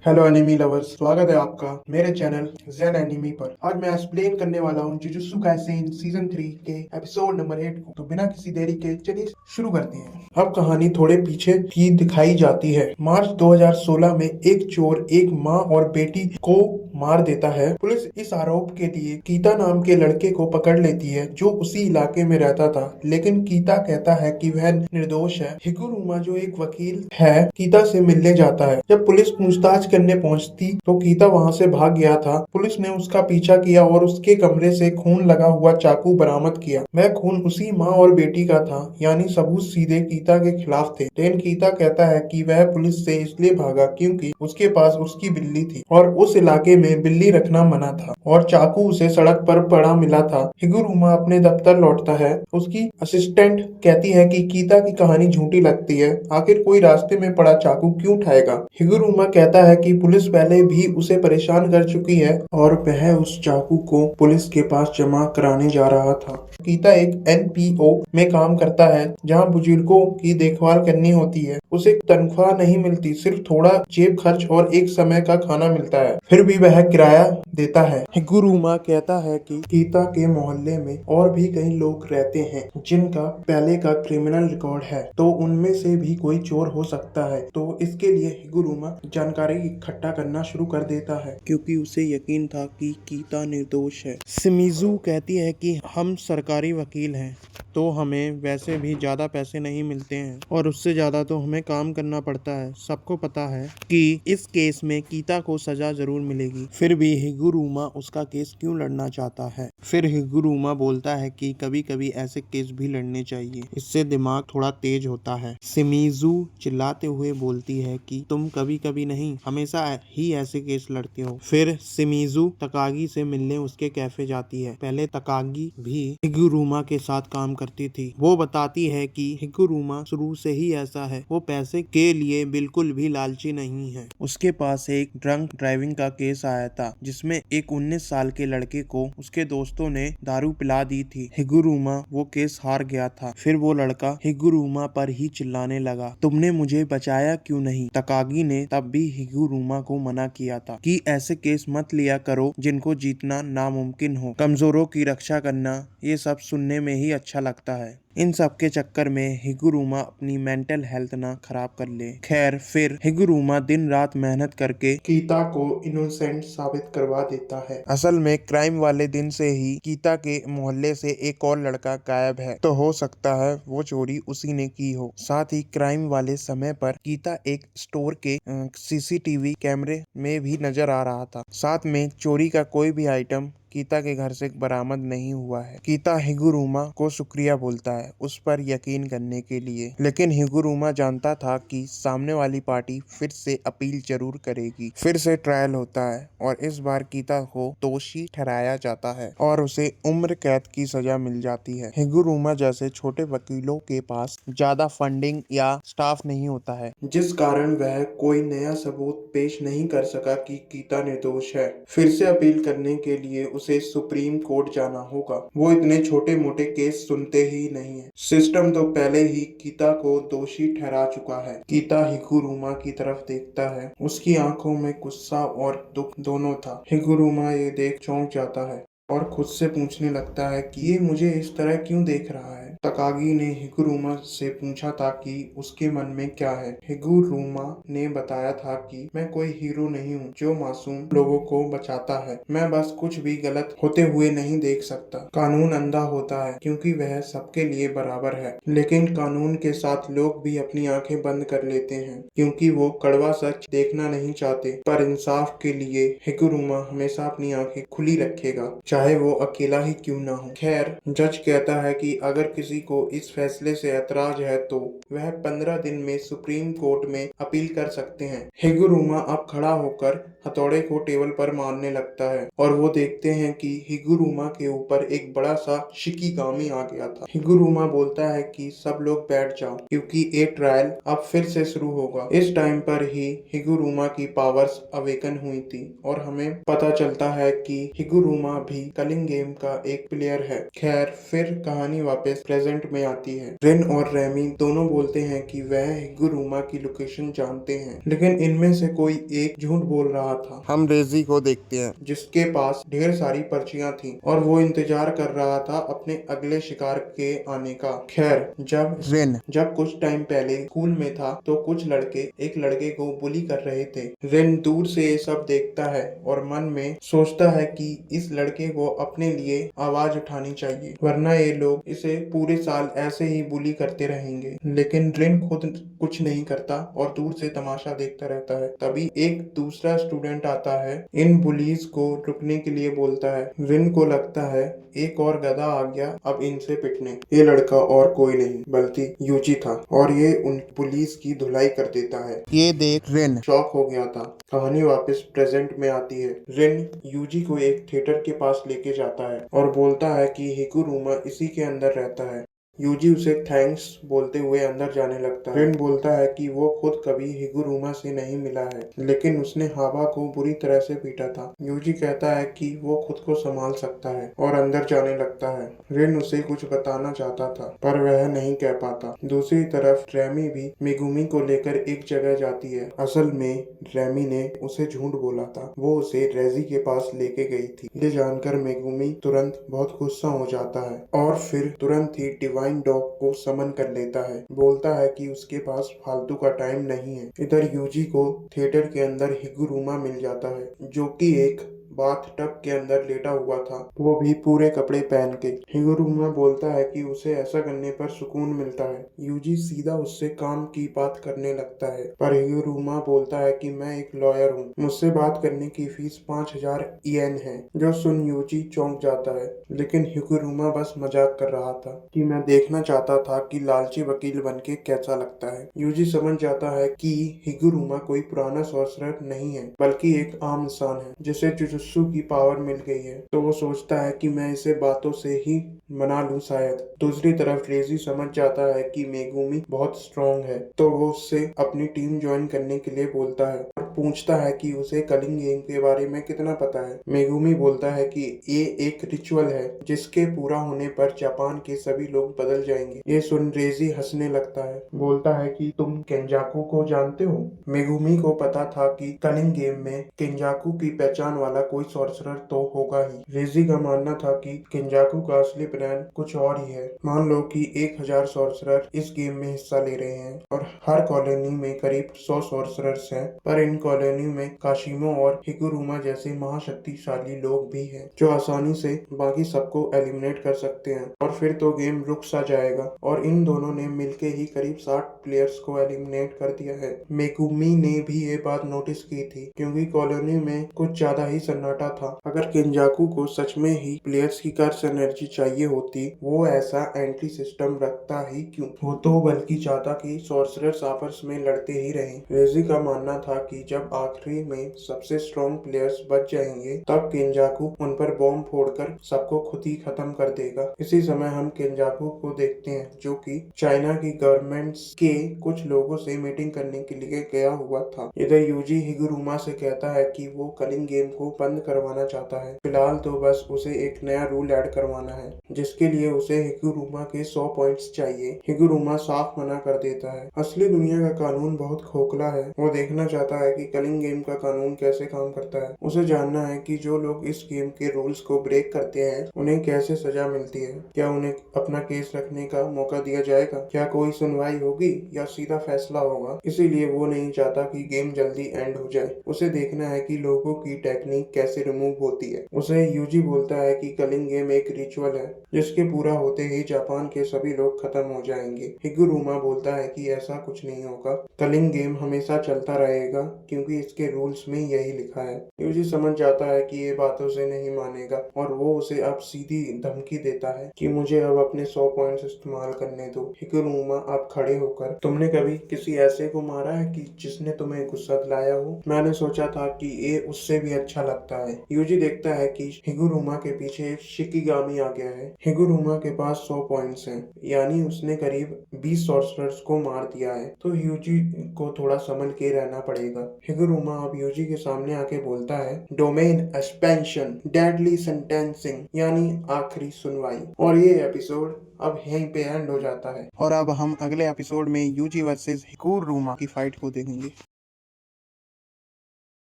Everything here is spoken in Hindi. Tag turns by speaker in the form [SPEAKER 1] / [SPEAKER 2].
[SPEAKER 1] हेलो एनिमी लवर्स, स्वागत है आपका मेरे चैनल ज़ेन एनिमी पर। आज मैं एक्सप्लेन करने वाला हूँ जुजुत्सु काइसेन सीजन 3 के एपिसोड नंबर 8 को। तो बिना किसी देरी के चलिए शुरू करते हैं। अब कहानी थोड़े पीछे की दिखाई जाती है। मार्च 2016 में एक चोर एक माँ और बेटी को मार देता है। पुलिस इस आरोप के लिए कीता नाम के लड़के को पकड़ लेती है जो उसी इलाके में रहता था, लेकिन कीता कहता है कि वह निर्दोष है। हिगुरुमा जो एक वकील है कीता से मिलने जाता है। जब पुलिस पूछताछ करने पहुंचती तो कीता वहां से भाग गया था। पुलिस ने उसका पीछा किया और उसके कमरे से खून लगा हुआ चाकू बरामद किया। वह खून उसी माँ और बेटी का था, यानी सबूत सीधे कीता के खिलाफ थे। लेकिन कीता कहता है कि वह पुलिस से इसलिए भागा क्योंकि उसके पास उसकी बिल्ली थी और उस इलाके में बिल्ली रखना मना था, और चाकू उसे सड़क पर पड़ा मिला था। हिगुरुमा अपने दफ्तर लौटता है। उसकी असिस्टेंट कहती है कि कीता की कहानी झूठी लगती है, आखिर कोई रास्ते में पड़ा चाकू क्यों उठाएगा। हिगुरुमा कहता है कि पुलिस पहले भी उसे परेशान कर चुकी है और वह उस चाकू को पुलिस के पास जमा कराने जा रहा था। कीता एक एनपीओ में काम करता है जहां बुजुर्गों की देखभाल करनी होती है। उसे तनख्वाह नहीं मिलती, सिर्फ थोड़ा जेब खर्च और एक समय का खाना मिलता है। फिर भी वह किराया देता है। हिगुरुमा कहता है कि कीता के मोहल्ले में और भी कई लोग रहते हैं जिनका पहले का क्रिमिनल रिकॉर्ड है, तो उनमें से भी कोई चोर हो सकता है। तो इसके लिए हिगुरुमा जानकारी इकट्ठा करना शुरू कर देता है क्योंकि उसे यकीन था कि कीता निर्दोष है। सिमिजू कहती है कि हम सरकारी वकील हैं तो हमें वैसे भी ज्यादा पैसे नहीं मिलते हैं और उससे ज्यादा तो हमें काम करना पड़ता है। सबको पता है कि इस केस में कीता को सजा जरूर मिलेगी, फिर भी हिगुरुमा उसका केस क्यों लड़ना चाहता है। फिर हिगुरुमा बोलता है कि कभी कभी ऐसे केस भी लड़ने चाहिए, इससे दिमाग थोड़ा तेज होता है। सिमिजू चिल्लाते हुए बोलती है कि तुम कभी कभी नहीं, हमेशा ही ऐसे केस लड़ते हो। फिर सिमिजू तकागी से मिलने उसके कैफे जाती है। पहले तकागी भी हिगुरुमा के साथ काम करती थी। वो बताती है कि हिगुरुमा शुरू से ही ऐसा है, वो पैसे के लिए बिल्कुल भी लालची नहीं है। उसके पास एक ड्रंक ड्राइविंग का केस आया था जिसमें एक 19 साल के लड़के को उसके दोस्तों ने दारू पिला दी थी। हिगुरुमा वो केस हार गया था। फिर वो लड़का हिगुरुमा पर ही चिल्लाने लगा, तुमने मुझे बचाया क्यों नहीं। तकागी ने तब भी हिगुरुमा को मना किया था कि ऐसे केस मत लिया करो जिनको जीतना नामुमकिन हो, कमजोरों की रक्षा करना ये सब सुनने में ही अच्छा लगता है। इन सब के चक्कर में हिगुरुमा अपनी मेंटल हेल्थ ना खराब कर ले। खैर, फिर हिगुरुमा दिन रात मेहनत करके कीता को इनोसेंट साबित करवा देता है। असल में क्राइम वाले दिन से ही कीता के मोहल्ले से एक और लड़का गायब है, तो हो सकता है वो चोरी उसी ने की हो। साथ ही क्राइम वाले समय पर कीता एक स्टोर के सीसीटीवी कैमरे में भी नजर आ रहा था। साथ में चोरी का कोई भी आइटम कीता के घर से बरामद नहीं हुआ है। कीता हिगुरुमा को शुक्रिया बोलता है उस पर यकीन करने के लिए, लेकिन हिगुरुमा जानता था कि सामने वाली पार्टी फिर से अपील जरूर करेगी। फिर से ट्रायल होता है और इस बार कीता को दोषी ठहराया जाता है और उसे उम्र कैद की सजा मिल जाती है। हिगुरुमा जैसे छोटे वकीलों के पास ज्यादा फंडिंग या स्टाफ नहीं होता है, जिस कारण वह कोई नया सबूत पेश नहीं कर सका कि कीता निर्दोष है। फिर से अपील करने के लिए उसे सुप्रीम कोर्ट जाना होगा। वो इतने छोटे मोटे केस सुनते ही नहीं है। सिस्टम तो पहले ही कीता को दोषी ठहरा चुका है। कीता हिगुरुमा की तरफ देखता है। उसकी आंखों में गुस्सा और दुख दोनों था। हिगुरुमा ये देख चौंक जाता है और खुद से पूछने लगता है कि ये मुझे इस तरह क्यों देख रहा है। तकागी ने हिगुरुमा से पूछा था कि उसके मन में क्या है। हिगुरुमा ने बताया था कि मैं कोई हीरो नहीं हूँ जो मासूम लोगों को बचाता है, मैं बस कुछ भी गलत होते हुए नहीं देख सकता। कानून अंधा होता है क्योंकि वह सबके लिए बराबर है, लेकिन कानून के साथ लोग भी अपनी आंखें बंद कर लेते हैं क्योंकि वो कड़वा सच देखना नहीं चाहते। पर इंसाफ के लिए हिगुरुमा हमेशा अपनी आंखें खुली रखेगा, चाहे वो अकेला ही क्यों ना हो। खैर, जज कहता है कि अगर किसी को इस फैसले से ऐतराज है तो वह 15 दिन में सुप्रीम कोर्ट में अपील कर सकते हैं। हिगुरुमा अब खड़ा होकर हथौड़े को टेबल पर मारने लगता है और वो देखते हैं कि हिगुरुमा के ऊपर एक बड़ा सा शिकिगामी आ गया था। हिगुरुमा बोलता है कि सब लोग बैठ जाओ क्योंकि ये ट्रायल अब फिर से शुरू होगा। इस टाइम पर ही हिगुरुमा की पावर्स अवेकन हुई थी और हमें पता चलता है कि हिगुरुमा भी कलिंग गेम का एक प्लेयर है। खैर, फिर कहानी वापस प्रेजेंट में आती है। रिन और रेमी दोनों बोलते हैं कि वह हिगुरुमा की लोकेशन जानते हैं, लेकिन इनमें से कोई एक झूठ बोल रहा था। हम रेजी को देखते हैं जिसके पास ढेर सारी पर्चियां थी और वो इंतजार कर रहा था अपने अगले शिकार के आने का। खैर, जब कुछ टाइम पहले स्कूल में था तो कुछ लड़के एक लड़के को बुली कर रहे थे। रिन दूर से ये सब देखता है और मन में सोचता है कि इस लड़के को अपने लिए आवाज उठानी चाहिए, वरना ये लोग इसे पूरे साल ऐसे ही बुली करते रहेंगे। लेकिन रिन खुद कुछ नहीं करता और दूर से तमाशा देखता रहता है। तभी एक दूसरा स्टूडेंट आता है, इन बुलीज को रुकने के लिए बोलता है। रिन को लगता है एक और गधा आ गया अब इनसे पिटने। ये लड़का और कोई नहीं बल्कि यूजी था और ये उन पुलिस की धुलाई कर देता है। ये देख रिन शॉक हो गया था। कहानी वापस प्रेजेंट में आती है। रिन यूजी को एक थिएटर के पास लेके जाता है और बोलता है कि हिगुरुमा इसी के अंदर रहता है। यूजी उसे थैंक्स बोलते हुए अंदर जाने लगता है। रिन बोलता है कि वो खुद कभी हिगुरुमा से नहीं मिला है, लेकिन उसने हाबा को बुरी तरह से पीटा था। यूजी कहता है कि वो खुद को संभाल सकता है और अंदर जाने लगता है। रिन उसे कुछ बताना चाहता था पर वह नहीं कह पाता। दूसरी तरफ रेमी भी मेगुमी को लेकर एक जगह जाती है। असल में रेमी ने उसे झूठ बोला था, वो उसे रेजी के पास लेके गई थी। ये जानकर मेगुमी तुरंत बहुत गुस्सा हो जाता है और फिर तुरंत ही डिवाइन डॉग को समन कर लेता है। बोलता है कि उसके पास फालतू का टाइम नहीं है। इधर यूजी को थिएटर के अंदर हिगुरुमा मिल जाता है, जो कि एक बाथ टब के अंदर लेटा हुआ था, वो भी पूरे कपड़े पहन के। हिगुरुमा बोलता है कि उसे ऐसा करने पर सुकून मिलता है। यूजी सीधा उससे काम की बात करने लगता है, पर हिगुरुमा बोलता है कि मैं एक लॉयर हूँ, मुझसे बात करने की फीस 5000 येन है। जो सुन यूजी चौंक जाता है, लेकिन हिगुरुमा बस मजाक कर रहा था कि मैं देखना चाहता था कि लालची वकील बनके कैसा लगता है। यूजी समझ जाता है कि हिगुरुमा कोई पुराना सॉर्सरर नहीं है, बल्कि एक आम इंसान है जिसे जुजुत्सु की पावर मिल गई है। तो वो सोचता है कि मैं इसे बातों से ही मना लूं शायद। दूसरी तरफ रेजी समझ जाता है कि मेगुमी बहुत स्ट्रॉन्ग है, तो वो उससे अपनी टीम ज्वाइन करने के लिए बोलता है और पूछता है कि उसे कलिंग गेम के बारे में कितना पता है। मेगुमी बोलता है कि ये एक रिचुअल है जिसके पूरा होने पर जापान के सभी लोग बदल जाएंगे। ये सुन रेजी हंसने लगता है, बोलता है कि तुम केंजाकू को जानते हो। मेगुमी को पता था कि कलिंग गेम में केंजाकू की पहचान वाला कोई सॉर्सरर तो होगा ही। रेजी का मानना था कि केंजाकू का असली प्लान कुछ और ही है। मान लो कि 1000 सॉर्सरर इस गेम में हिस्सा ले रहे हैं और हर कॉलोनी में करीब 100 सॉर्सरर्स हैं, पर इन कॉलोनी में काशिमो और हिगुरुमा जैसे महाशक्तिशाली लोग भी हैं जो आसानी से बाकी सबको एलिमिनेट कर सकते हैं, और फिर तो गेम रुक सा जाएगा। और इन दोनों ने मिलके ही करीब 60 प्लेयर्स को एलिमिनेट कर दिया है। मेगुमी ने भी ये बात नोटिस की थी, क्योंकि कॉलोनी में कुछ ज्यादा ही सन्नाटा था। अगर केंजाकू को सच में ही प्लेयर्स की कर्स एनर्जी चाहिए होती, वो ऐसा एंटी सिस्टम रखता ही क्यों? वो तो बल्कि चाहता कि सॉर्सरर्स आपस में लड़ते ही रहें। रेजी का मानना था कि जब आखिरी में सबसे स्ट्रॉन्ग प्लेयर्स बच जाएंगे, तब केंजाकू उन पर बॉम्ब फोड़कर सबको खुद ही खत्म कर देगा। इसी समय हम केंजाकू को देखते हैं, जो कि चाइना की गवर्नमेंट्स के कुछ लोगों से मीटिंग करने के लिए गया हुआ था। इधर यूजी हिगुरुमा से कहता है कि वो कलिंग गेम को बंद करवाना चाहता है। फिलहाल तो बस उसे एक नया रूल ऐड करवाना है, जिसके लिए उसे हिगुरुमा के 100 पॉइंट्स चाहिए। हिगुरुमा साफ मना कर देता है। असली दुनिया का कानून बहुत खोखला है। वो देखना चाहता है कि कलिंग गेम का कानून कैसे काम करता है। उसे जानना है कि जो लोग इस गेम के रूल्स को ब्रेक करते हैं उन्हें कैसे सजा मिलती है। क्या उन्हें अपना केस रखने का मौका दिया जाएगा? क्या कोई सुनवाई होगी या सीधा फैसला होगा? इसीलिए वो नहीं चाहता कि गेम जल्दी एंड हो जाए। उसे देखना है कि लोगों की टेक्निक कैसे रिमूव होती है। उसे यूजी बोलता है कि कलिंग गेम एक रिचुअल है जिसके पूरा होते ही जापान के सभी लोग खत्म हो जाएंगे। हिगुरुमा बोलता है कि ऐसा कुछ नहीं होगा, कलिंग गेम हमेशा चलता रहेगा क्योंकि इसके रूल्स में यही लिखा है। यूजी समझ जाता है कि ये बातों से नहीं मानेगा और वो उसे अब सीधी धमकी देता है कि मुझे अब अपने 100 पॉइंट्स इस्तेमाल करने दो। हिगुरुमा अब खड़े होकर, तुमने कभी किसी ऐसे को मारा है कि जिसने तुम्हें गुस्सा दिलाया हो? मैंने सोचा था कि ये उससे भी अच्छा लगता है। यूजी देखता है कि हिगुरुमा के पीछे शिकिगामी आ गया है। हिगुरुमा के पास 100 पॉइंट्स हैं, यानी उसने करीब 20 सॉर्सरर्स को मार दिया है, तो यूजी को थोड़ा संभल के रहना पड़ेगा। हिगुरुमा अब यूजी के सामने आके बोलता है डोमेन एक्सपेंशन डेडली सेंटेंसिंग यानी आखिरी सुनवाई। और ये एपिसोड अब यहीं पे एंड हो जाता है और अब हम अगले एपिसोड में यूजी वर्सेस हिगुरुमा की फाइट को देखेंगे।